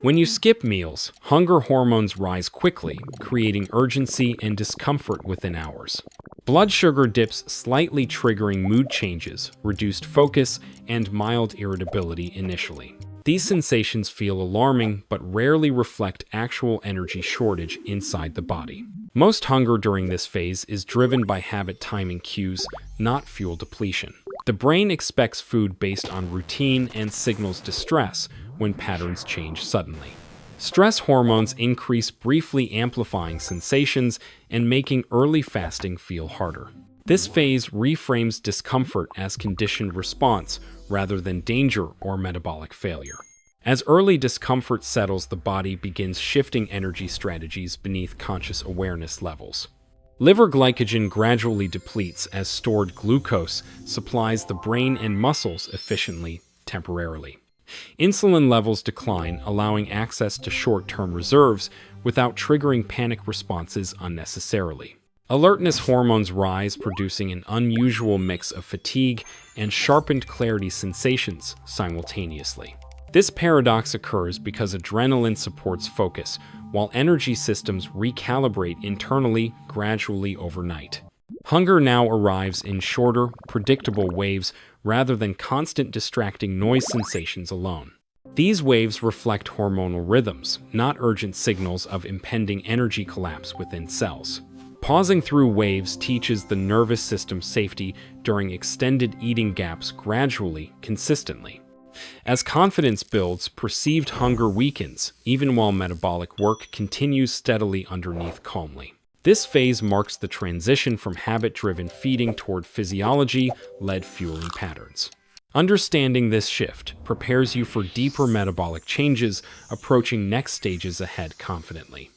When you skip meals, hunger hormones rise quickly, creating urgency and discomfort within hours. Blood sugar dips slightly, triggering mood changes, reduced focus, and mild irritability initially. These sensations feel alarming but rarely reflect actual energy shortage inside the body. Most hunger during this phase is driven by habit timing cues, not fuel depletion. The brain expects food based on routine and signals distress when patterns change suddenly. Stress hormones increase, briefly amplifying sensations and making early fasting feel harder. This phase reframes discomfort as conditioned response rather than danger or metabolic failure. As early discomfort settles, the body begins shifting energy strategies beneath conscious awareness levels. Liver glycogen gradually depletes as stored glucose supplies the brain and muscles efficiently, temporarily. Insulin levels decline, allowing access to short-term reserves without triggering panic responses unnecessarily. Alertness hormones rise, producing an unusual mix of fatigue and sharpened clarity sensations simultaneously. This paradox occurs because adrenaline supports focus, while energy systems recalibrate internally, gradually overnight. Hunger now arrives in shorter, predictable waves rather than constant distracting noise sensations alone. These waves reflect hormonal rhythms, not urgent signals of impending energy collapse within cells. Pausing through waves teaches the nervous system safety during extended eating gaps gradually, consistently. As confidence builds, perceived hunger weakens, even while metabolic work continues steadily underneath calmly. This phase marks the transition from habit-driven feeding toward physiology-led fueling patterns. Understanding this shift prepares you for deeper metabolic changes, approaching next stages ahead confidently.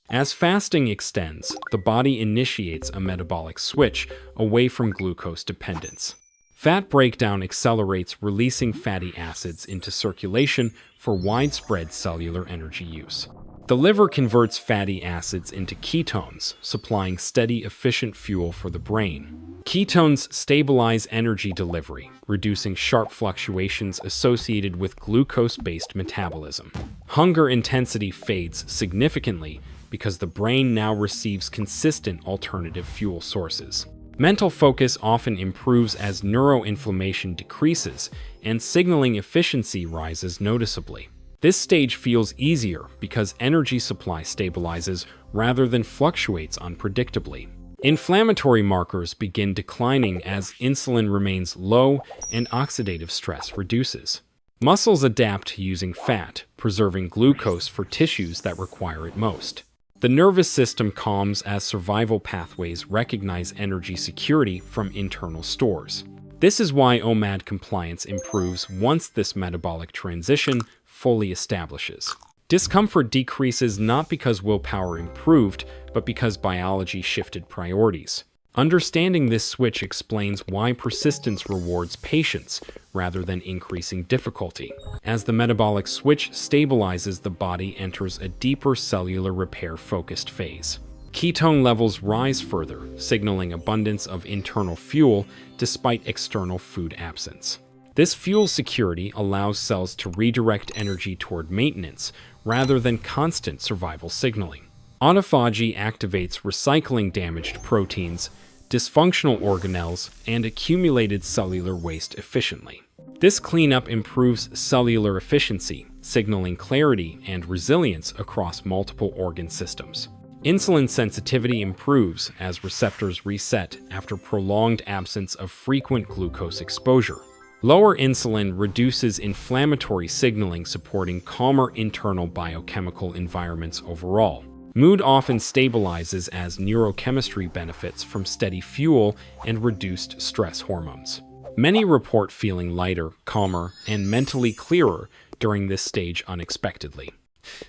As fasting extends, the body initiates a metabolic switch away from glucose dependence. Fat breakdown accelerates, releasing fatty acids into circulation for widespread cellular energy use. The liver converts fatty acids into ketones, supplying steady, efficient fuel for the brain. Ketones stabilize energy delivery, reducing sharp fluctuations associated with glucose-based metabolism. Hunger intensity fades significantly because the brain now receives consistent alternative fuel sources. Mental focus often improves as neuroinflammation decreases and signaling efficiency rises noticeably. This stage feels easier because energy supply stabilizes rather than fluctuates unpredictably. Inflammatory markers begin declining as insulin remains low and oxidative stress reduces. Muscles adapt to using fat, preserving glucose for tissues that require it most. The nervous system calms as survival pathways recognize energy security from internal stores. This is why OMAD compliance improves once this metabolic transition fully establishes. Discomfort decreases not because willpower improved, but because biology shifted priorities. Understanding this switch explains why persistence rewards patience rather than increasing difficulty. As the metabolic switch stabilizes, the body enters a deeper cellular repair-focused phase. Ketone levels rise further, signaling abundance of internal fuel despite external food absence. This fuel security allows cells to redirect energy toward maintenance rather than constant survival signaling. Autophagy activates recycling damaged proteins, dysfunctional organelles, and accumulated cellular waste efficiently. This cleanup improves cellular efficiency, signaling clarity and resilience across multiple organ systems. Insulin sensitivity improves as receptors reset after prolonged absence of frequent glucose exposure. Lower insulin reduces inflammatory signaling, supporting calmer internal biochemical environments overall. Mood often stabilizes as neurochemistry benefits from steady fuel and reduced stress hormones. Many report feeling lighter, calmer, and mentally clearer during this stage unexpectedly.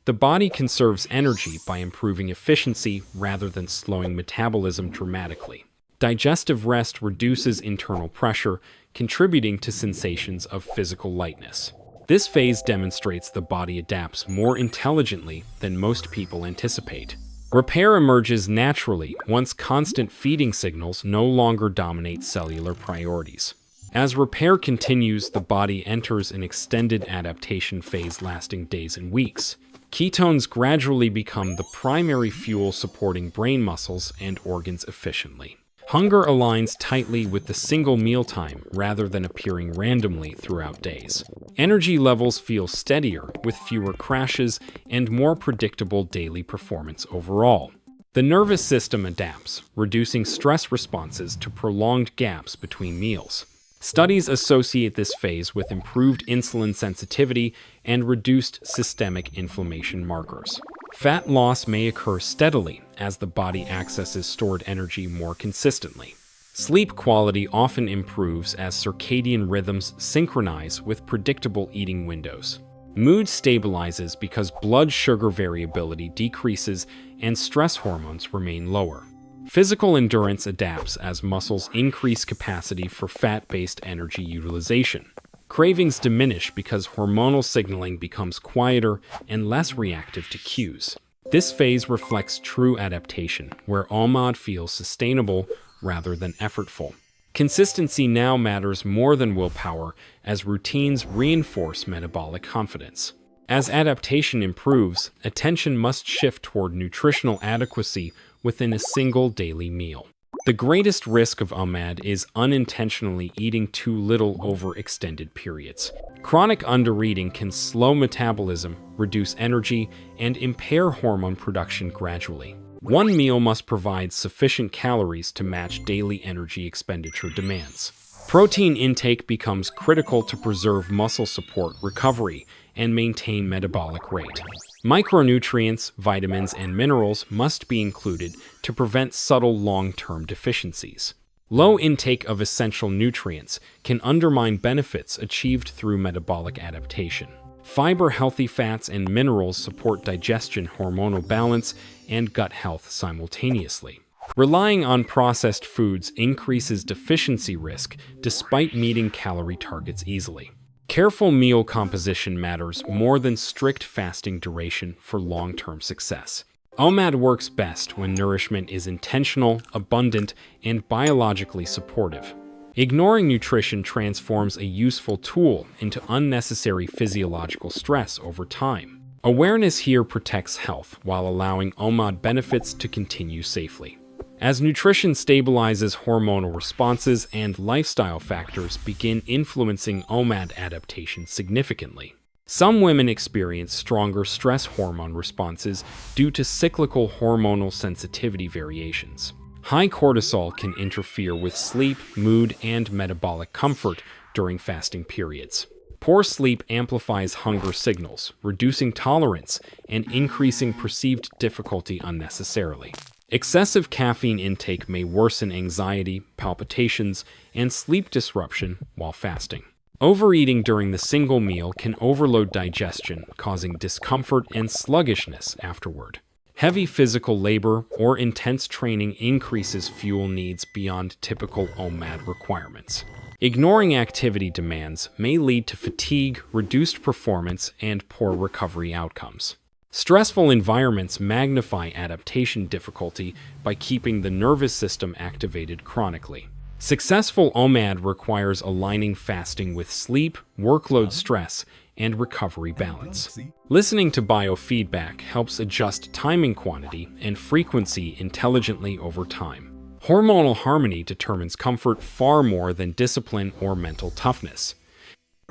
The body conserves energy by improving efficiency rather than slowing metabolism dramatically. Digestive rest reduces internal pressure, contributing to sensations of physical lightness. This phase demonstrates the body adapts more intelligently than most people anticipate. Repair emerges naturally once constant feeding signals no longer dominate cellular priorities. As repair continues, the body enters an extended adaptation phase lasting days and weeks. Ketones gradually become the primary fuel supporting brain muscles and organs efficiently. Hunger aligns tightly with the single mealtime rather than appearing randomly throughout days. Energy levels feel steadier with fewer crashes and more predictable daily performance overall. The nervous system adapts, reducing stress responses to prolonged gaps between meals. Studies associate this phase with improved insulin sensitivity and reduced systemic inflammation markers. Fat loss may occur steadily as the body accesses stored energy more consistently. Sleep quality often improves as circadian rhythms synchronize with predictable eating windows. Mood stabilizes because blood sugar variability decreases and stress hormones remain lower. Physical endurance adapts as muscles increase capacity for fat-based energy utilization. Cravings diminish because hormonal signaling becomes quieter and less reactive to cues. This phase reflects true adaptation, where OMAD feels sustainable rather than effortful. Consistency now matters more than willpower as routines reinforce metabolic confidence. As adaptation improves, attention must shift toward nutritional adequacy within a single daily meal. The greatest risk of OMAD is unintentionally eating too little over extended periods. Chronic undereating can slow metabolism, reduce energy, and impair hormone production gradually. One meal must provide sufficient calories to match daily energy expenditure demands. Protein intake becomes critical to preserve muscle support recovery and maintain metabolic rate. Micronutrients, vitamins, and minerals must be included to prevent subtle long-term deficiencies. Low intake of essential nutrients can undermine benefits achieved through metabolic adaptation. Fiber, healthy fats, and minerals support digestion, hormonal balance, and gut health simultaneously. Relying on processed foods increases deficiency risk despite meeting calorie targets easily. Careful meal composition matters more than strict fasting duration for long-term success. OMAD works best when nourishment is intentional, abundant, and biologically supportive. Ignoring nutrition transforms a useful tool into unnecessary physiological stress over time. Awareness here protects health while allowing OMAD benefits to continue safely. As nutrition stabilizes, hormonal responses and lifestyle factors begin influencing OMAD adaptation significantly. Some women experience stronger stress hormone responses due to cyclical hormonal sensitivity variations. High cortisol can interfere with sleep, mood, and metabolic comfort during fasting periods. Poor sleep amplifies hunger signals, reducing tolerance and increasing perceived difficulty unnecessarily. Excessive caffeine intake may worsen anxiety, palpitations, and sleep disruption while fasting. Overeating during the single meal can overload digestion, causing discomfort and sluggishness afterward. Heavy physical labor or intense training increases fuel needs beyond typical OMAD requirements. Ignoring activity demands may lead to fatigue, reduced performance, and poor recovery outcomes. Stressful environments magnify adaptation difficulty by keeping the nervous system activated chronically. Successful OMAD requires aligning fasting with sleep, workload stress, and recovery balance. Listening to biofeedback helps adjust timing, quantity, and frequency intelligently over time. Hormonal harmony determines comfort far more than discipline or mental toughness.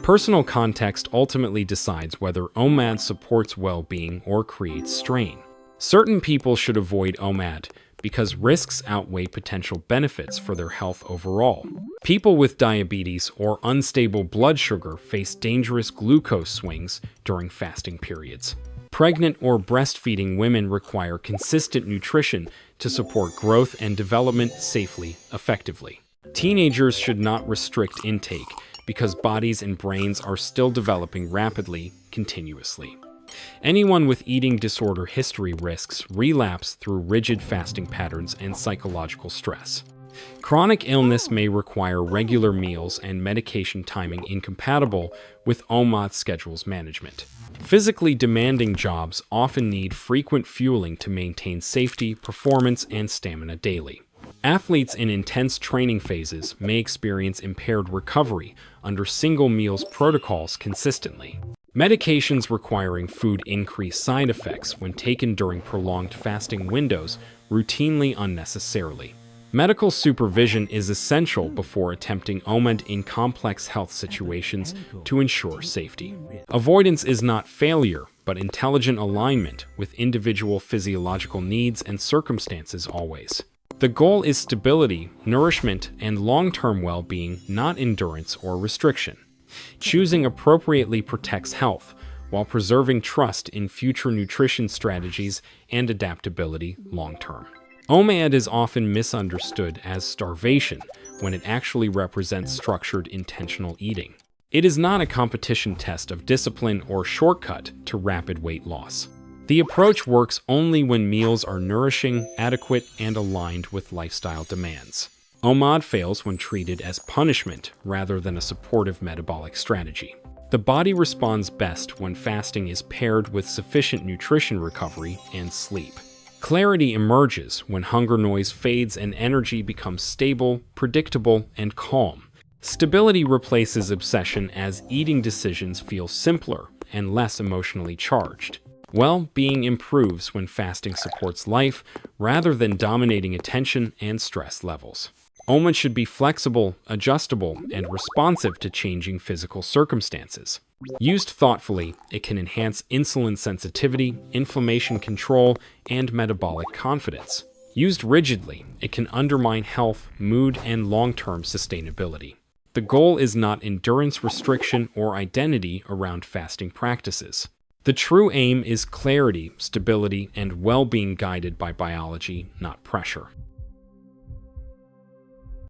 Personal context ultimately decides whether OMAD supports well-being or creates strain. Certain people should avoid OMAD because risks outweigh potential benefits for their health overall. People with diabetes or unstable blood sugar face dangerous glucose swings during fasting periods. Pregnant or breastfeeding women require consistent nutrition to support growth and development safely, effectively. Teenagers should not restrict intake because bodies and brains are still developing rapidly, continuously. Anyone with eating disorder history risks relapse through rigid fasting patterns and psychological stress. Chronic illness may require regular meals and medication timing incompatible with OMAD schedules management. Physically demanding jobs often need frequent fueling to maintain safety, performance, and stamina daily. Athletes in intense training phases may experience impaired recovery under single meals protocols consistently. Medications requiring food increase side effects when taken during prolonged fasting windows routinely unnecessarily. Medical supervision is essential before attempting OMAD in complex health situations to ensure safety. Avoidance is not failure, but intelligent alignment with individual physiological needs and circumstances always. The goal is stability, nourishment, and long-term well-being, not endurance or restriction. Choosing appropriately protects health, while preserving trust in future nutrition strategies and adaptability long-term. OMAD is often misunderstood as starvation when it actually represents structured intentional eating. It is not a competition test of discipline or shortcut to rapid weight loss. The approach works only when meals are nourishing, adequate, and aligned with lifestyle demands. OMAD fails when treated as punishment rather than a supportive metabolic strategy. The body responds best when fasting is paired with sufficient nutrition recovery and sleep. Clarity emerges when hunger noise fades and energy becomes stable, predictable, and calm. Stability replaces obsession as eating decisions feel simpler and less emotionally charged. Well-being improves when fasting supports life rather than dominating attention and stress levels. OMAD should be flexible, adjustable, and responsive to changing physical circumstances. Used thoughtfully, it can enhance insulin sensitivity, inflammation control, and metabolic confidence. Used rigidly, it can undermine health, mood, and long-term sustainability. The goal is not endurance restriction or identity around fasting practices. The true aim is clarity, stability, and well-being guided by biology, not pressure.